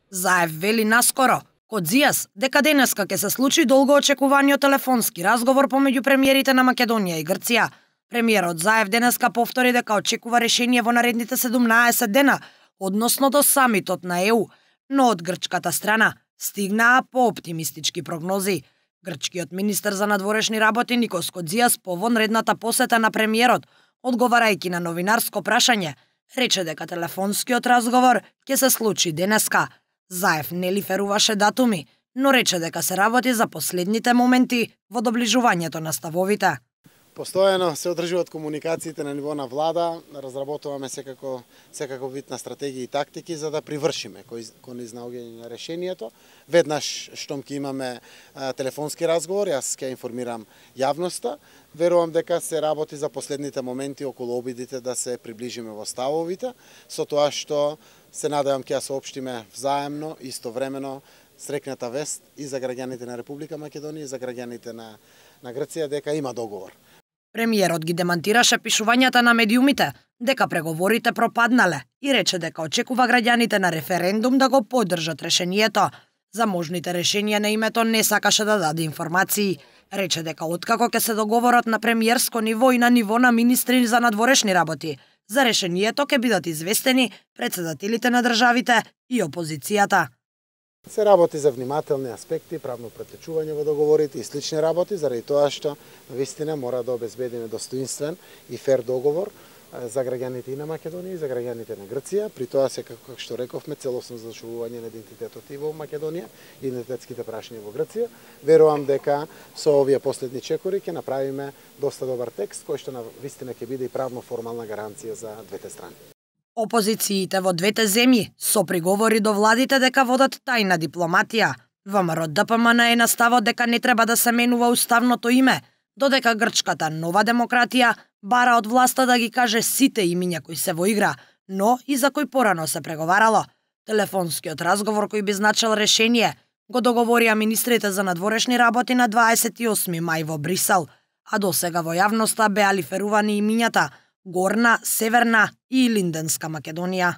Заев вели наскоро, Кодзијас, дека денеска ќе се случи долгоочекуваниот телефонски разговор помеѓу премиерите на Македонија и Грција. Премиерот Заев денеска повтори дека очекува решение во наредните 17 дена, односно до самитот на ЕУ, но од грчката страна стигнаа пооптимистички прогнози. Грчкиот министер за надворешни работи Никос Кодзијас по вонредната посета на премиерот, одговарајќи на новинарско прашање, рече дека телефонскиот разговор ќе се случи денеска. Заев не лиферуваше датуми, но рече дека се работи за последните моменти во доближувањето на ставовите. Постојано се одржуваат комуникациите на ниво на влада, разработуваме секако вид на стратегии и тактики за да привршиме кон изнаоѓање на решението. Веднаш штом ќе имаме телефонски разговор, јас ќе информирам јавноста. Верувам дека се работи за последните моменти околу обидите да се приближиме во ставовите, со тоа што се надевам ќе ја соопштиме взаемно, истовремено, среќната вест и за граѓаните на Република Македонија и за граѓаните на Грција дека има договор. Премиерот ги демантираше пишувањата на медиумите дека преговорите пропаднале и рече дека очекува граѓаните на референдум да го поддржат решението. За можните решенија на името не сакаше да даде информации. Рече дека откако ќе се договорат на премиерско ниво и на ниво на министри за надворешни работи, за решението ќе бидат известени председателите на државите и опозицијата. Се работи за внимателни аспекти, правно претечување во договорите и слични работи, заради тоа што навистина мора да обезбедиме достоинствен и фер договор за граѓаните и на Македонија и за граѓаните на Грција. При тоа се, како што рековме, целосно зачувување на идентитетот и во Македонија и идентитетските прашања во Грција. Верувам дека со овие последни чекори ќе направиме доста добар текст кој што навистина ќе биде и правно формална гаранција за двете страни. Опозициите во двете земји со приговори до владите дека водат тајна дипломатија. ВМРО ДПМН е на ставот дека не треба да се менува уставното име, додека грчката Нова демократија бара од власта да ги каже сите имиња кои се во игра, но и за кои порано се преговарало. Телефонскиот разговор кој би значил решение го договорија министрите за надворешни работи на 28 мај во Брисел, а досега во јавноста беа лиферувани имињата Горна, Северна и Илинденска Македонија.